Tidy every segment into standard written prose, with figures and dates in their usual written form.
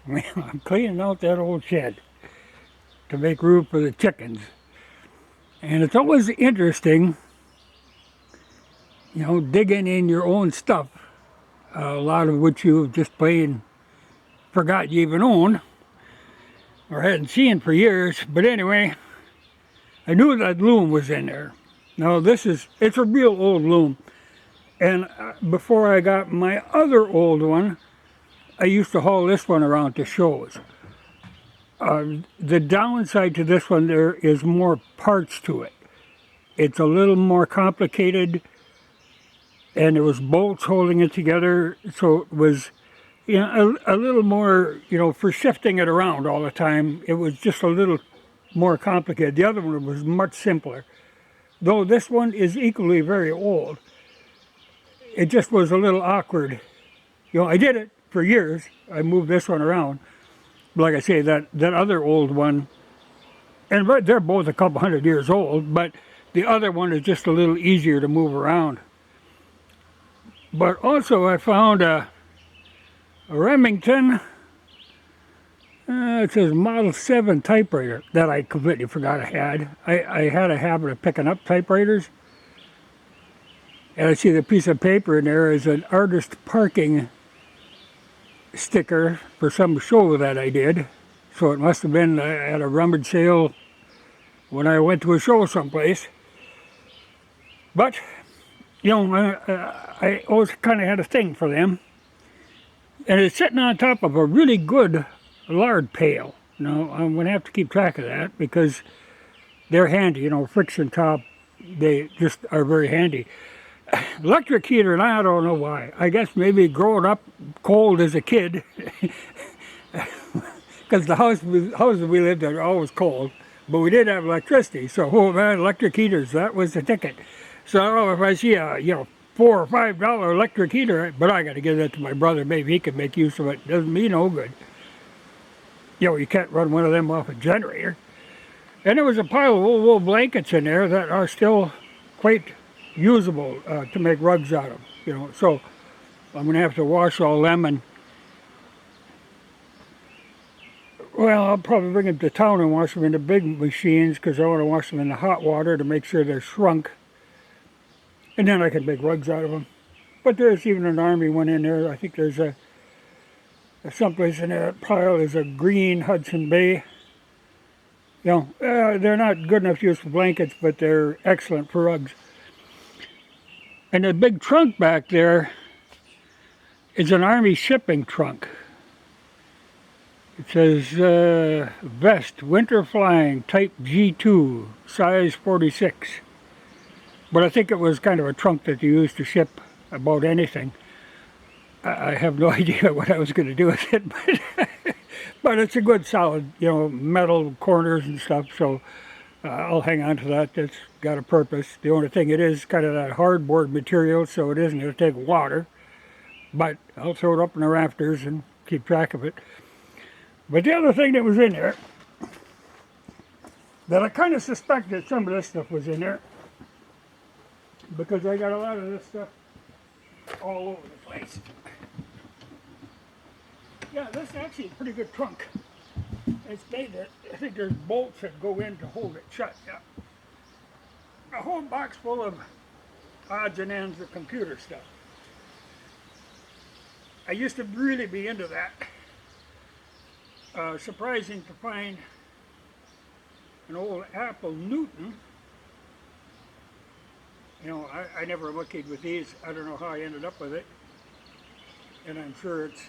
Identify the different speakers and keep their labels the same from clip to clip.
Speaker 1: I'm cleaning out that old shed to make room for the chickens. And it's always interesting, digging in your own stuff, a lot of which you've just plain forgot you even owned or hadn't seen for years. But anyway, I knew that loom was in there. Now it's a real old loom. And before I got my other old one, I used to haul this one around to shows. The downside to this one, there is more parts to it. It's a little more complicated, and there was bolts holding it together, so it was a little more, for shifting it around all the time. It was just a little more complicated. The other one was much simpler. Though this one is equally very old, it just was a little awkward. I did it for years. I moved this one around. Like I say, that other old one, and they're both a couple 100 years old, but the other one is just a little easier to move around. But also I found a Remington, it says Model 7 typewriter that I completely forgot I had. I had a habit of picking up typewriters. And I see the piece of paper in there is an artist parking sticker for some show that I did. So it must have been at a rummage sale when I went to a show someplace. But, I always kind of had a thing for them. And it's sitting on top of a really good lard pail. I'm going to have to keep track of that because they're handy. Friction top, they just are very handy. Electric heater, and I don't know why. I guess maybe growing up cold as a kid, because the houses we lived in were always cold, but we did have electricity. So, oh man, electric heaters, that was the ticket. So if I see a $4 or $5 electric heater, but I got to give that to my brother. Maybe he can make use of it. Doesn't mean no good. You can't run one of them off a generator. And there was a pile of old wool blankets in there that are still quite usable to make rugs out of. So I'm going to have to wash all them, and well, I'll probably bring them to town and wash them in the big machines because I want to wash them in the hot water to make sure they're shrunk, and then I can make rugs out of them. But there's even an army one in there. I think there's someplace in that pile is a green Hudson Bay. They're not good enough to use for blankets, but they're excellent for rugs. And the big trunk back there is an Army shipping trunk. It says vest, winter flying, type G2, size 46. But I think it was kind of a trunk that you used to ship about anything. I have no idea what I was going to do with it, but it's a good solid, metal corners and stuff, so I'll hang on to that. That's got a purpose. The only thing, it is kind of that hardboard material, so it isn't going to take water, but I'll throw it up in the rafters and keep track of it. But the other thing that was in there, that I kind of suspected some of this stuff was in there, because I got a lot of this stuff all over the place. Yeah, this is actually a pretty good trunk. It's made that, I think there's bolts that go in to hold it shut. Yeah. A whole box full of odds and ends of computer stuff. I used to really be into that. Surprising to find an old Apple Newton. I never looked with these. I don't know how I ended up with it. And I'm sure it's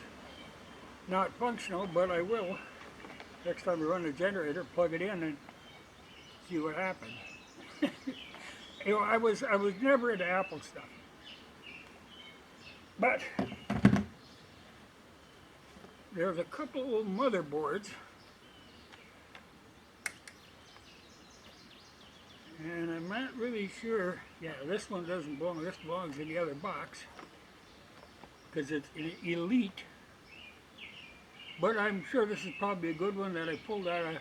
Speaker 1: not functional, but I will. Next time we run the generator, plug it in and see what happens. I was never into Apple stuff. But there's a couple old motherboards, and I'm not really sure. Yeah, this one doesn't belong. This belongs in the other box because it's an Elite. But I'm sure this is probably a good one that I pulled out of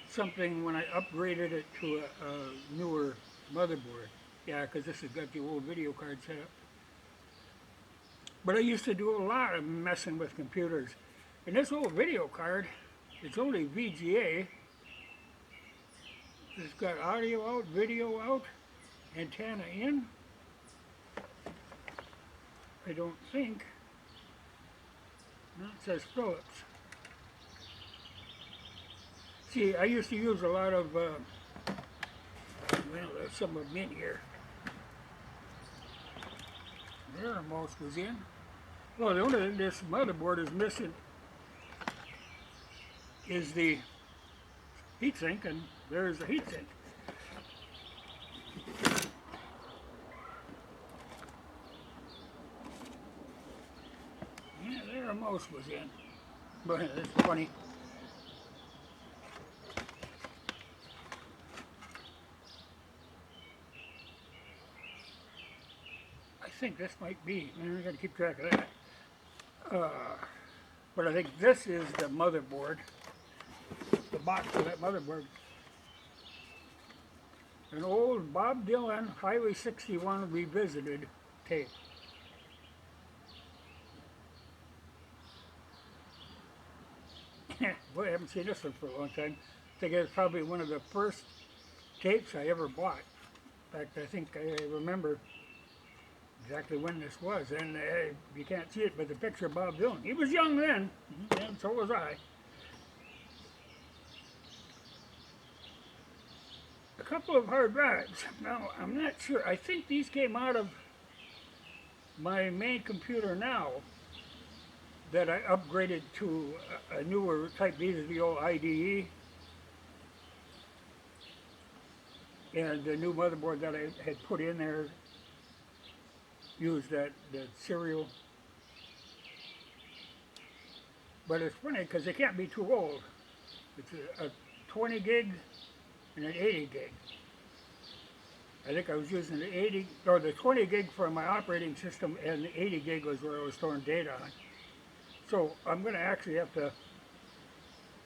Speaker 1: something when I upgraded it to a newer motherboard. Yeah, because this has got the old video card set up. But I used to do a lot of messing with computers. And this old video card, it's only VGA. It's got audio out, video out, antenna in. I don't think. No, it says Philips. See, I used to use a lot of, well, there's some of them in here. There, most was in. Well, the only thing this motherboard is missing is the heatsink, and there's the heatsink. Yeah, there a mouse was in. But it's funny. I think this might be, I gotta keep track of that. But I think this is the motherboard, the box for that motherboard. An old Bob Dylan Highway 61 revisited tape. Boy, I haven't seen this one for a long time. I think it's probably one of the first tapes I ever bought. In fact, I think I remember exactly when this was, and you can't see it, but the picture of Bob Dylan. He was young then, and so was I. A couple of hard drives. Now, I'm not sure. I think these came out of my main computer now that I upgraded to a newer type. These are the old IDE. And the new motherboard that I had put in there used that serial. But it's funny because they can't be too old. It's a 20 gig and an 80 gig. I think I was using the 80 or the 20 gig for my operating system, and the 80 gig was where I was storing data on. So I'm going to actually have to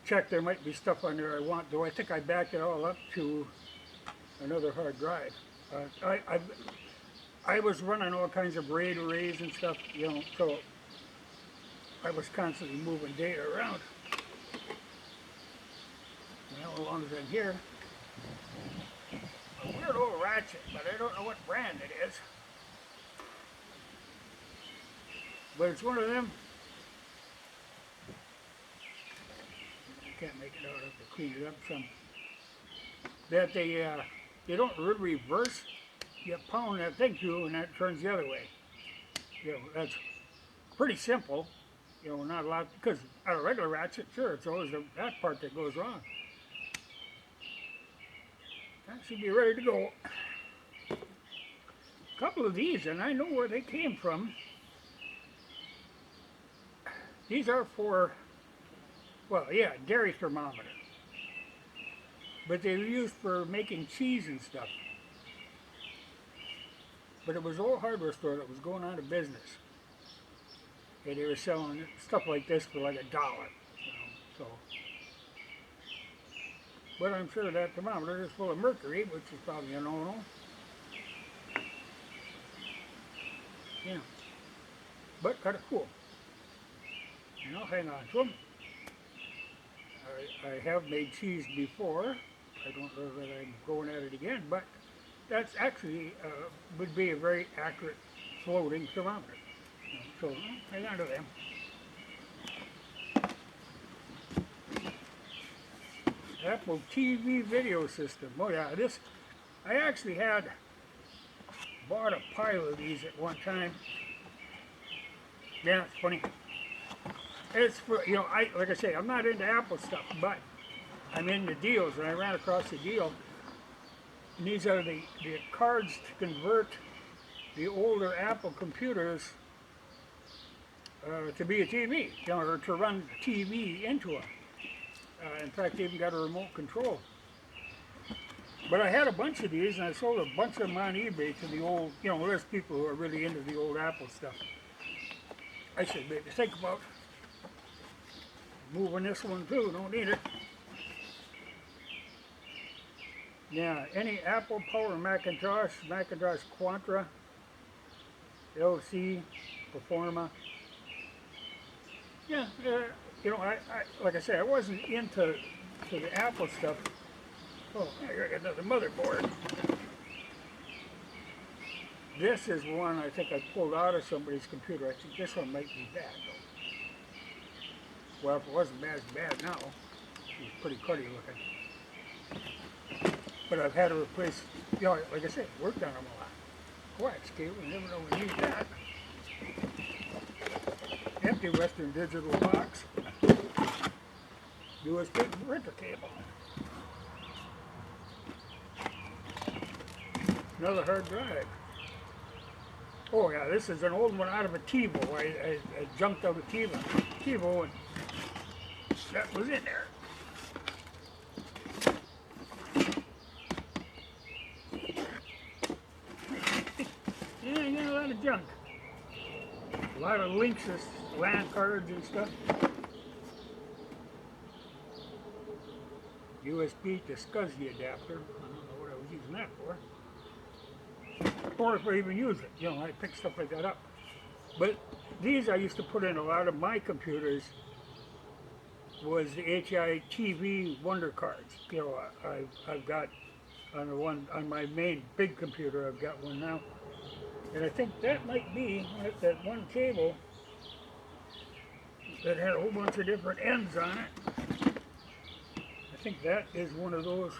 Speaker 1: check. There might be stuff on there I want, though I think I backed it all up to another hard drive. I was running all kinds of RAID arrays and stuff, you know, so I was constantly moving data around. Well, as long as I'm here. A weird old ratchet, but I don't know what brand it is. But it's one of them. I can't make it out. I have to clean it up some. That they don't reverse. You pound that thing through, and that turns the other way. You know, that's pretty simple. You know, not a lot, because on a regular ratchet, sure, it's always that part that goes wrong. That should be ready to go. A couple of these, and I know where they came from. These are for, well, yeah, dairy thermometer. But they were used for making cheese and stuff. But it was an old hardware store that was going out of business. And they were selling stuff like this for like $1. You know, so. But I'm sure that thermometer is full of mercury, which is probably a no-no. Yeah. But kind of cool. And I'll hang on to them. I have made cheese before. I don't know that I'm going at it again, but that's actually would be a very accurate floating thermometer. So hang on to them. Apple TV video system. Oh yeah, this, I actually had bought a pile of these at one time. Yeah, it's funny. It's for, you know, like I say, I'm not into Apple stuff, but I'm into deals, and I ran across a deal. And these are the cards to convert the older Apple computers to be a TV, you know, or to run TV into them. In fact, they even got a remote control. But I had a bunch of these, and I sold a bunch of them on eBay to the old, you know, there's people who are really into the old Apple stuff. I should maybe think about moving this one too, don't need it. Yeah, any Apple Power Macintosh, Macintosh Quantra, LC, Performa. Yeah, you know, like I say, I wasn't into the Apple stuff. Oh, I got another motherboard. This is one I think I pulled out of somebody's computer. I think this one might be bad though. Well, if it wasn't as bad now, it's pretty cruddy looking. But I've had to replace, you know, like I said, worked on them a lot. Coax cable, you never know we need that. Empty Western Digital box. USB printer cable. Another hard drive. Oh yeah, this is an old one out of a TiVo. I junked out a TiVo and that was in there. Yeah, I got a lot of junk. A lot of links, LAN cards and stuff. USB to SCSI adapter. I don't know what I was using that for. Or if I even use it. You know, I pick stuff like that up. But these I used to put in a lot of my computers was the HI TV Wonder cards. You know, I've got on my main big computer, I've got one now. And I think that might be that one cable that had a whole bunch of different ends on it. I think that is one of those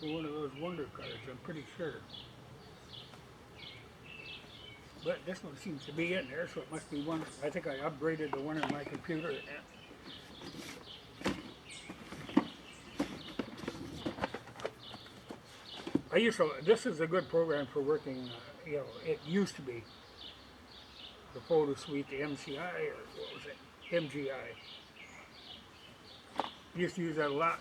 Speaker 1: Wonder cards, I'm pretty sure. But this one seems to be in there, so it must be one. I think I upgraded the one on my computer. This is a good program for working, you know, it used to be the photo suite, the MCI, or what was it, MGI. Used to use that a lot.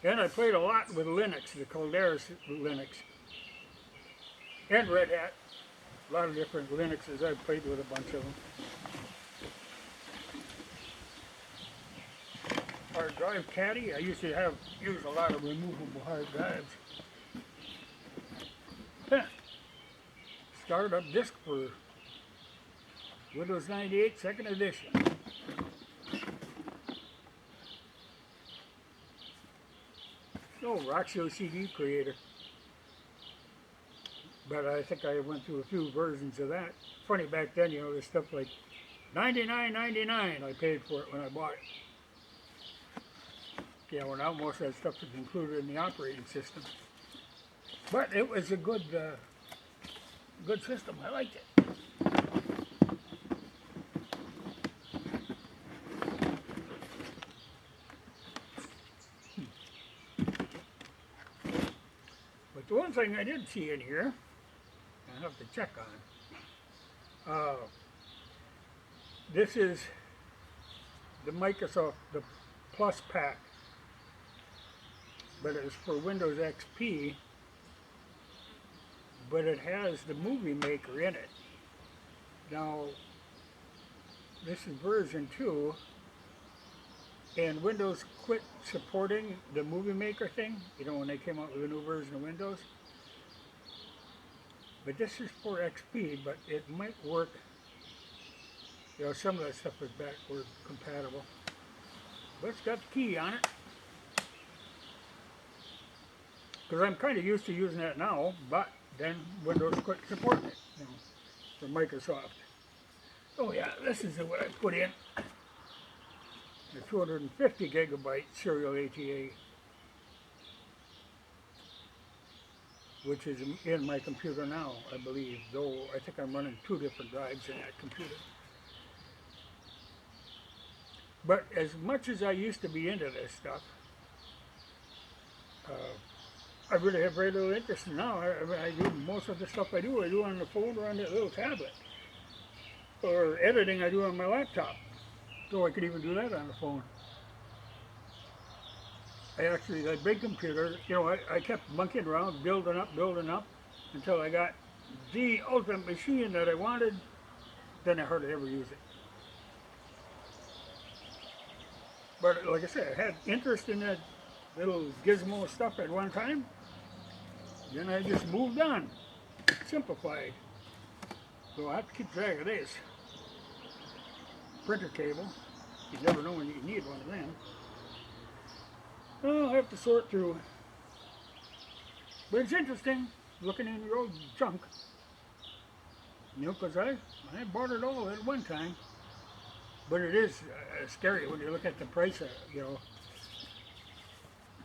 Speaker 1: And I played a lot with Linux, the Caldera Linux, and Red Hat. A lot of different Linuxes, I've played with a bunch of them. Hard drive caddy, I used to use a lot of removable hard drives. Startup disk for Windows 98 second edition. Oh, Roxio CD creator. But I think I went through a few versions of that. Funny back then, you know, there's stuff like $99.99 I paid for it when I bought it. Yeah, well now most of that stuff is included in the operating system. But it was a good system. I liked it. But the one thing I did see in here, I have to check on. This is the Microsoft, the Plus Pack, but it's for Windows XP, but it has the Movie Maker in it. Now, this is version 2, and Windows quit supporting the Movie Maker thing, you know, when they came out with a new version of Windows. But this is for XP, but it might work. You know, some of that stuff is backward compatible. But it's got the key on it. Because I'm kind of used to using that now, but then Windows quit supporting it, you know, for Microsoft. Oh yeah, this is what I put in. The 250 gigabyte serial ATA, which is in my computer now, I believe, though I think I'm running 2 different drives in that computer. But as much as I used to be into this stuff, I really have very little interest in now. I do most of the stuff I do on the phone or on that little tablet. Or editing I do on my laptop. So I could even do that on the phone. That big computer, you know, I kept monkeying around, building up, until I got the ultimate machine that I wanted. Then I hardly ever use it. But like I said, I had interest in that little gizmo stuff at one time. Then I just moved on, simplified. So I have to keep track of this. printer table. You never know when you need one of them. I'll have to sort through. But it's interesting looking in your old junk. You know, because I bought it all at one time. But it is scary when you look at the price of, you know.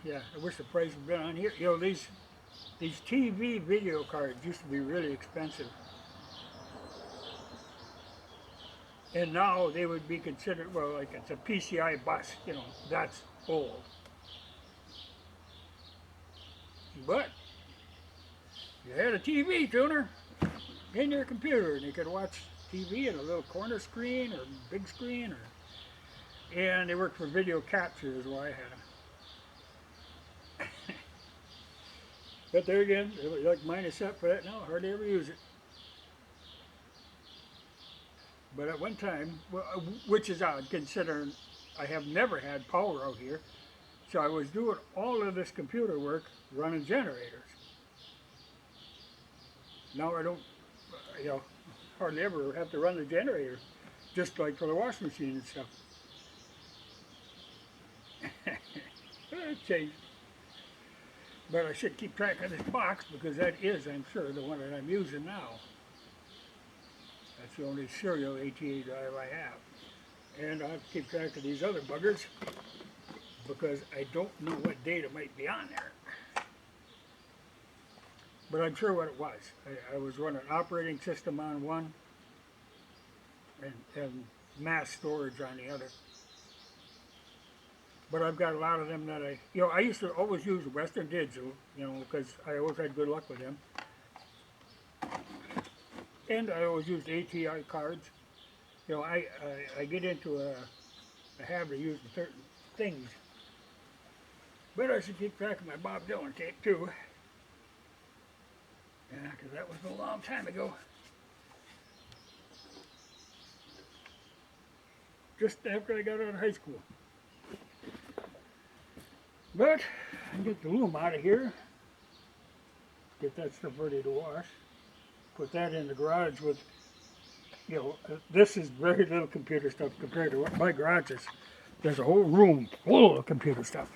Speaker 1: Yeah, I wish the price had been on here. You know, these TV video cards used to be really expensive. And now they would be considered, well, like it's a PCI bus, you know, that's old. But you had a TV tuner in your computer and you could watch TV in a little corner screen or big screen, and they worked for video capture is why I had them. But there again, like mine is set for that now, hardly ever use it. But at one time, which is odd considering I have never had power out here, so I was doing all of this computer work running generators. Now I don't, you know, hardly ever have to run the generator, just like for the washing machine and stuff. It changed. But I should keep track of this box because that is, I'm sure, the one that I'm using now. That's the only serial ATA drive I have. And I'll have to keep track of these other buggers because I don't know what data might be on there. But I'm sure what it was. I was running operating system on one and mass storage on the other. But I've got a lot of them that I used to always use Western Digital, you know, because I always had good luck with them. And I always used ATI cards. You know, I get into a habit of using certain things. But I should keep track of my Bob Dylan tape too. Yeah, because that was a long time ago. Just after I got out of high school. But I can get the loom out of here. Get that stuff ready to wash. Put that in the garage with, you know, this is very little computer stuff compared to what my garage is. There's a whole room full of computer stuff.